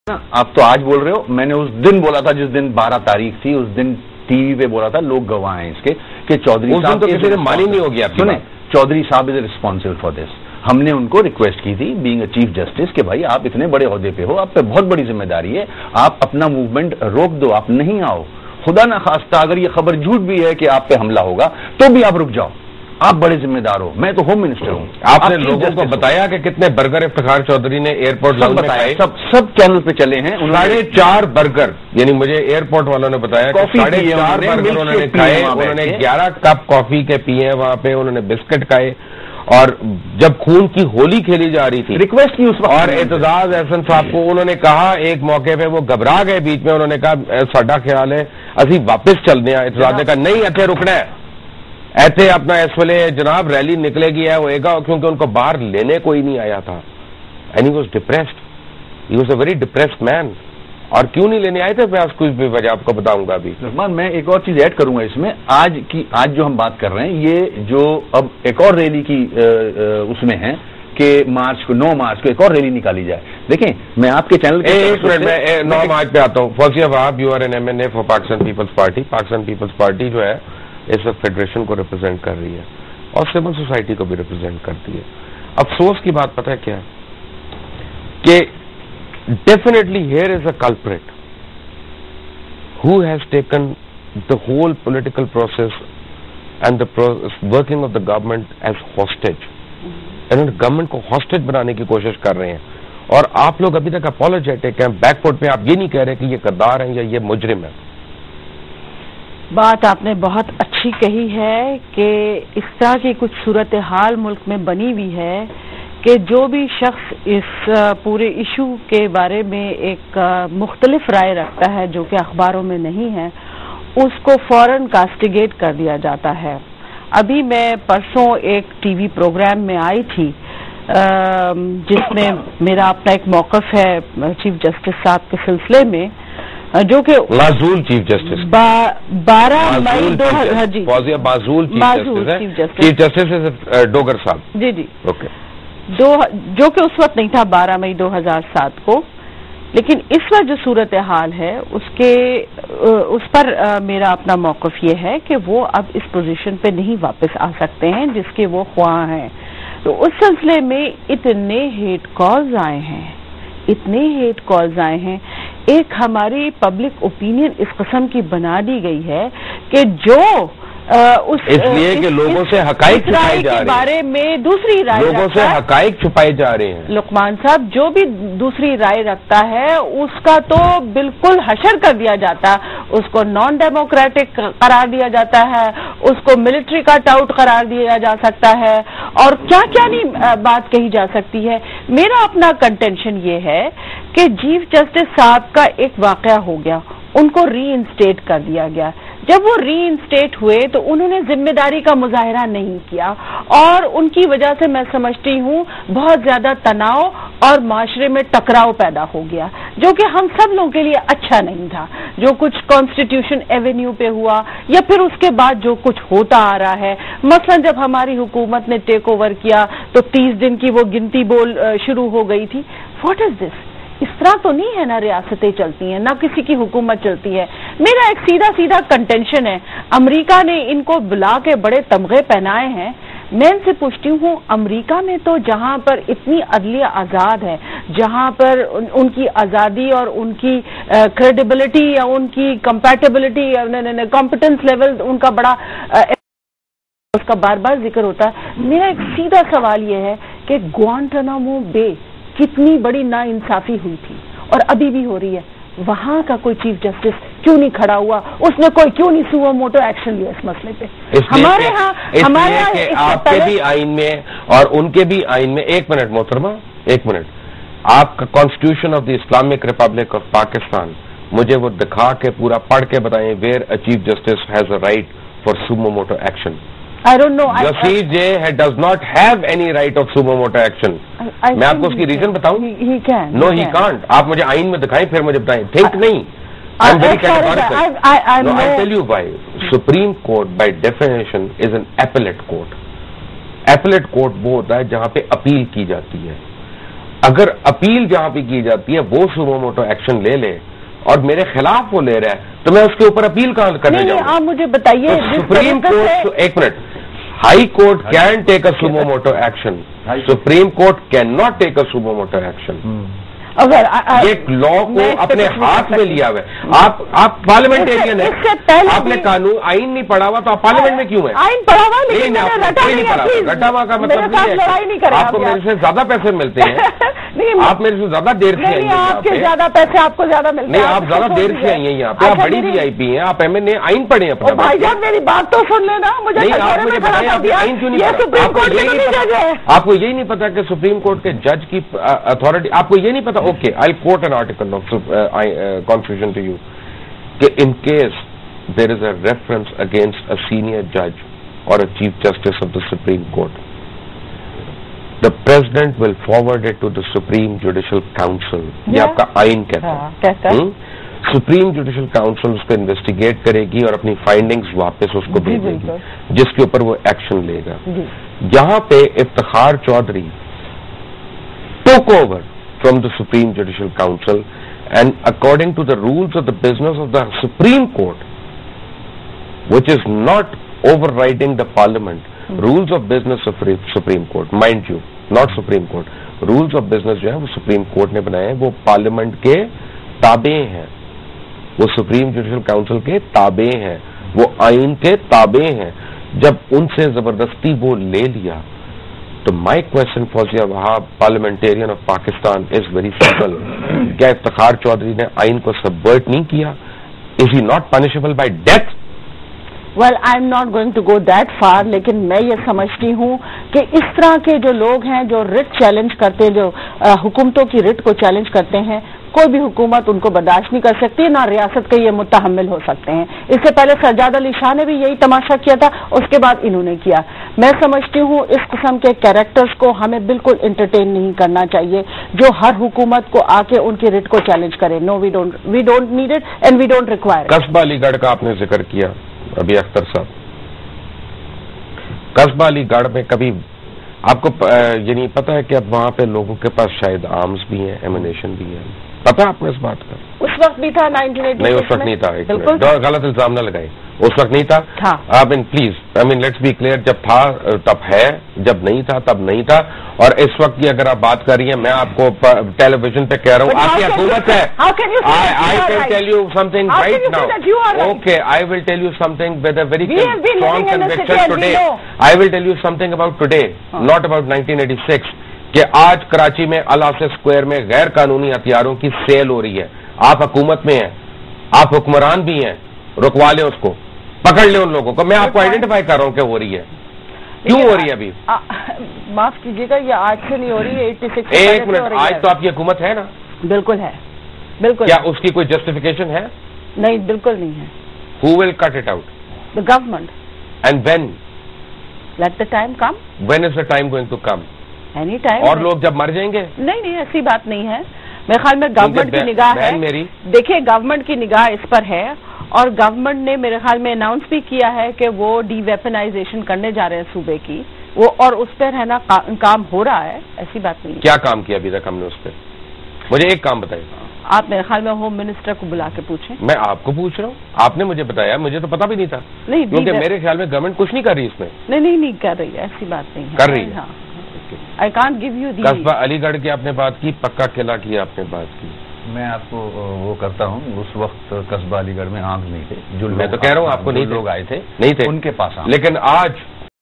آپ تو آج بول رہے ہو، میں نے اس دن بولا تھا جس دن 12 تاریخ تھی، اس دن ٹی وی پہ بولا تھا، لوگ گواہ ہیں اس کے کہ چودھری صاحب تو کسی نے مانی نہیں ہوگی آپ کی، چودھری صاحب از ریسپانسبل فار دس. ہم نے ان کو ریکویسٹ کی تھی بینگ اے چیف جسٹس کہ بھائی آپ اتنے بڑے عہدے پہ ہو، آپ پہ بہت بڑی ذمہ داری ہے، آپ اپنا موومنٹ روک دو، آپ نہیں آؤ. خدا نہ خواستہ اگر یہ خبر جھوٹ بھی ہے کہ آپ پہ حملہ ہوگا تو بھی آپ رک جاؤ، آپ بڑے ذمہ دار ہو. میں تو ہوم منسٹر ہوں. آپ نے لوگوں کو بتایا کہ کتنے برگر افتخار چودھری نے ایئرپورٹ سب بتایا، سب چینل پہ چلے ہیں. 4.5 برگر، یعنی مجھے ایئرپورٹ والوں نے بتایا کہ 4.5 برگر انہوں نے کھائے، انہوں نے 11 کپ کافی کے پیے وہاں پہ، انہوں نے بسکٹ کھائے. اور جب خون کی ہولی کھیلی جا رہی تھی ریکویسٹ کی اس وقت، اور اعتزاز احسن صاحب کو انہوں نے کہا ایک موقع پہ، وہ گھبرا گئے بیچ میں، انہوں نے کہا ساڈا خیال ہے اسی واپس چلنے ہیں. اعتزاز نے کہا نہیں، ایتھے رکنا ہے، ایتھے اپنا اس ویلے جناب ریلی نکلے گی ہے ہوئے گا، کیونکہ ان کو باہر لینے کوئی نہیں آیا تھا. And he was depressed, he was a very depressed man. اور کیوں نہیں لینے آئے تھے میں کچھ بھی وجہ آپ کو بتاؤں گا. ابھی میں ایک اور چیز ایڈ کروں گا اس میں. آج جو ہم بات کر رہے ہیں، یہ جو اب ایک اور ریلی کی اس میں ہے کہ 9 مارچ کو ایک اور ریلی نکالی جائے. دیکھیں میں آپ کے چینل ایک منٹ میں 9 مارچ پہ آتا ہوں. Fauzia Wahab, you are an MNA for Pakistan Peoples Party. Pakistan Peoples Party جو ہے اس وقت فیڈریشن کو ریپرزینٹ کر رہی ہے اور سول سوسائٹی کو بھی ریپرزینٹ کرتی ہے. افسوس کی بات پتہ ہے کیا ہے کہ definitely here is a culprit who has taken the whole political process and the working of the government as hostage. انہوں نے گورنمنٹ کو ہاسٹیج بنانے کی کوشش کر رہے ہیں اور آپ لوگ ابھی تک اپالوجیٹک ہیں. بیک فوٹ پہ آپ یہ نہیں کہہ رہے کہ یہ غدار ہیں یا یہ مجرم ہے. بات آپ نے بہت اچھی کہی ہے کہ اس طرح کی کچھ صورتحال ملک میں بنی ہوئی ہے کہ جو بھی شخص اس پورے ایشو کے بارے میں ایک مختلف رائے رکھتا ہے جو کہ اخباروں میں نہیں ہے، اس کو فوراً کاسٹیگیٹ کر دیا جاتا ہے. ابھی میں پرسوں ایک ٹی وی پروگرام میں آئی تھی جس میں میرا اپنا ایک موقف ہے چیف جسٹس صاحب کے سلسلے میں، جو کہ معزول چیف جسٹس 12 مئی 2000 جی معزول چیف جسٹس ڈوگر صاحب جی اوکے، جو کہ اس وقت نہیں تھا 12 مئی 2007 کو. لیکن اس وقت جو صورتحال ہے اس پر میرا اپنا موقف یہ ہے کہ وہ اب اس پوزیشن پہ نہیں واپس آ سکتے ہیں جس کے وہ خواہاں ہیں. تو اس سلسلے میں اتنے ہیٹ کالز آئے ہیں. ایک ہماری پبلک اوپینین اس قسم کی بنا دی گئی ہے کہ جو اس لیے کہ لوگوں سے حقائق چھپائے جا رہے ہیں، بارے میں دوسری رائے لوگوں سے حقائق چھپائے جا رہے ہیں. لقمان صاحب، جو بھی دوسری رائے رکھتا ہے اس کا تو بالکل حشر کر دیا جاتا ہے، اس کو نان ڈیموکریٹک قرار دیا جاتا ہے، اس کو ملٹری کٹ آؤٹ قرار دیا جا سکتا ہے، اور کیا کیا نہیں بات کہی جا سکتی ہے. میرا اپنا کنٹینشن یہ ہے کہ چیف جسٹس صاحب کا ایک واقعہ ہو گیا، ان کو ری انسٹیٹ کر دیا گیا. جب وہ ری انسٹیٹ ہوئے تو انہوں نے ذمہ داری کا مظاہرہ نہیں کیا اور ان کی وجہ سے میں سمجھتی ہوں بہت زیادہ تناؤ اور معاشرے میں ٹکراؤ پیدا ہو گیا، جو کہ ہم سب لوگوں کے لیے اچھا نہیں تھا. جو کچھ کانسٹیٹیوشن ایونیو پہ ہوا یا پھر اس کے بعد جو کچھ ہوتا آ رہا ہے، مثلا جب ہماری حکومت نے ٹیک اوور کیا تو 30 دن کی وہ گنتی بول شروع ہو گئی تھی. واٹ از دس؟ اس طرح تو نہیں ہے، نہ ریاستیں چلتی ہیں، نہ کسی کی حکومت چلتی ہے. میرا ایک سیدھا کنٹینشن ہے، امریکہ نے ان کو بلا کے بڑے تمغے پہنائے ہیں. میں ان سے پوچھتی ہوں، امریکہ میں تو جہاں پر اتنی عدلیہ آزاد ہے، جہاں پر ان کی آزادی اور ان کی کریڈیبلٹی یا ان کی کمپیٹیبلٹی کمپٹنس لیول ان کا بڑا اس کا بار بار ذکر ہوتا ہے. میرا ایک سیدھا سوال یہ ہے کہ گوانٹانامو بے کتنی بڑی ناانصافی ہوئی تھی اور ابھی بھی ہو رہی ہے، وہاں کا کوئی چیف جسٹس کیوں نہیں کھڑا ہوا؟ اس نے کیوں نہیں سو موٹو ایکشن لیا اس مسئلے پہ؟ ہمارے ہاں آپ کے بھی آئین میں اور ان کے بھی آئین میں. ایک منٹ محترمہ، ایک منٹ. آپ کا constitution of the Islamic Republic of Pakistan مجھے وہ دکھا کے پورا پڑھ کے بتائیں where a chief justice has a right for suo motu action. I don't know. CJ does not have any right of sumo moto action. میں آپ کو اس کی ریزن بتاؤں؟ He can. No, he can't. آپ مجھے آئین میں دکھائیں پھر مجھے بتائیں. Think نہیں. I'm very categorical. No, I'll tell you why. Supreme Court by definition is an appellate court. Appellate court وہ ہوتا ہے جہاں پہ اپیل کی جاتی ہے. اگر اپیل جہاں پہ کی جاتی ہے وہ سومو موٹو ایکشن لے لے اور میرے خلاف وہ لے رہا ہے تو میں اس کے اوپر اپیل کہاں کرنے جاؤں؟ آپ مجھے بتائیے سپریم کورٹ، ایک minute, High Court can take a suo motu action, Supreme Court can not take a suo motu action. اگر یہ لا کو اپنے ہاتھ میں لیا ہوا ہے. آپ پارلیمنٹیرین ہیں، آپ نے قانون آئین نہیں پڑھا ہوا تو آپ پارلیمنٹ میں کیوں ہیں؟ آئین پڑھا ہوا نہیں، آپ نے کوئی نہیں پڑھا. رٹا ہوا کا مطلب نہیں ہے آپ کو میرے سے زیادہ پیسے ملتے ہیں، آپ میرے سے زیادہ دیر سے آئی ہیں. آپ کے زیادہ پیسے آپ کو زیادہ ملتے ہیں. نہیں، آپ زیادہ دیر سے آئی ہیں یہاں پہ، آپ بڑی وی آئی پی ہیں، آپ ایم این اے آئین پڑھے ہیں اپنا. بھائی جان میری بات تو سن لینا. نہیں، آپ مجھے بتائیں آپ آئین کیوں نہیں پڑھا؟ آپ کو یہی نہیں پتا کہ سپریم کورٹ کے جج کی اتھارٹی، آپ کو یہ نہیں پتا؟ Okay, I quote an article of constitution to you کہ in case there is a reference against a senior judge or a chief justice of the Supreme Court, the president will forward it to the Supreme Judicial Council. یہ آپ کا آئین کہتا ہے. Supreme judicial council اس کو investigate کرے گی اور اپنی فائنڈنگز واپس اس کو بھیجے گی جس کے اوپر وہ ایکشن لے گا. یہاں پہ Iftikhar Chaudhry took over from the Supreme Judicial Council, and according to the rules of the business of the Supreme Court, which is not overriding the Parliament, rules of business of Supreme Court, mind you, not Supreme Court, rules of business جو ہے وہ Supreme Court نے بنائے ہیں، وہ parliament کے تابع ہیں، وہ Supreme Judicial Council کے تابع ہیں، وہ آئین کے تابع ہیں. جب ان سے زبردستی وہ لے لیا تو my question Fauzia Wahab parliamentarian of Pakistan is very simple. کیا افتخار چودھری نے آئین کو سبورٹ نہیں کیا؟ Is he not punishable by death? Well I am not going to go that far, لیکن میں یہ سمجھتی ہوں کہ اس طرح کے جو لوگ ہیں جو رٹ چیلنج کرتے ہیں، جو حکومتوں کی رٹ کو چیلنج کرتے ہیں، کوئی بھی حکومت ان کو برداشت نہیں کر سکتی، نہ ریاست کے یہ متحمل ہو سکتے ہیں. اس سے پہلے سجاد علی شاہ نے بھی یہی تماشا کیا تھا، اس کے بعد انہوں نے کیا. میں سمجھتی ہوں اس قسم کے کیریکٹرز کو ہمیں بالکل انٹرٹین نہیں کرنا چاہیے جو ہر حکومت کو آ کے ان کی رٹ کو چیلنج کرے. No, we don't need it and we don't require. قصبہ علی گڑھ کا آپ نے ذکر کیا ابھی اختر صاحب. قصبہ علی گڑھ میں کبھی آپ کو یعنی پتا ہے کہ اب وہاں پہ لوگوں کے پاس شاید آرمز بھی ہیں، ایمونیشن بھی ہے، پتا آپ کو اس بات کا؟ اس وقت بھی تھا 1986 نہیں، اس وقت نہیں تھا. غلط الزام نہ لگائیں، اس وقت نہیں تھا. آپ پلیز لیٹس بی کلیئر، جب تھا تب ہے، جب نہیں تھا تب نہیں تھا. اور اس وقت کی اگر آپ بات کر رہی ہیں، میں آپ کو ٹیلی ویژن پہ کہہ رہا ہوں آپ کی حکومت ہے. I can tell you something right now. Okay, I will tell you something with a very strong conviction today. I will tell you something about today, not about 1986. کہ آج کراچی میں الاسے اسکوائر میں غیر قانونی ہتھیاروں کی سیل ہو رہی ہے. آپ حکومت میں ہیں، آپ حکمران بھی ہیں، رکوا لیں اس کو، پکڑ لیں ان لوگوں کو. میں آپ کو آئیڈینٹیفائی کر رہا ہوں کہ ہو رہی ہے. کیوں ہو رہی ہے ابھی؟ معاف کیجیے گا، یہ آج سے نہیں ہو رہی ہے، 86. ایک منٹ، آج تو آپ کی حکومت ہے نا؟ بالکل ہے، بالکل. کیا اس کی کوئی جسٹیفیکیشن ہے؟ نہیں، بالکل نہیں ہے. Who will cut it out? The government. And when? Let the time come. When is the time going to come? Any time. اور لوگ جب مر جائیں گے؟ نہیں، ایسی بات نہیں ہے. میرے خیال میں گورنمنٹ کی نگاہ ہے. دیکھیے گورنمنٹ کی نگاہ اس پر ہے، اور گورنمنٹ نے میرے خیال میں اناؤنس بھی کیا ہے کہ وہ ڈی ویپنائزیشن کرنے جا رہے ہیں صوبے کی، وہ اور اس پہ ہے نا کام ہو رہا ہے. ایسی بات نہیں ہے. کیا کام کیا ابھی تک ہم نے اس پہ؟ مجھے ایک کام بتائیے. آپ میرے خیال میں ہوم منسٹر کو بلا کے پوچھیں. میں آپ کو پوچھ رہا ہوں، آپ نے مجھے بتایا، مجھے تو پتا بھی نہیں تھا. نہیں، کیونکہ میرے خیال میں گورنمنٹ کچھ نہیں کر رہی اس میں. نہیں کر رہی ہے، ایسی بات نہیں کر رہی ہے. I can't give you the. قصبہ علی گڑھ کی آپ نے بات کی، پکا قلعہ کی آپ نے بات کی. میں آپ کو وہ کرتا ہوں، اس وقت قصبہ علی گڑھ میں آرمز نہیں تھے. جو میں تو کہہ رہا ہوں آپ کو نہیں لوگ آئے تھے، نہیں تھے ان کے پاس. لیکن آج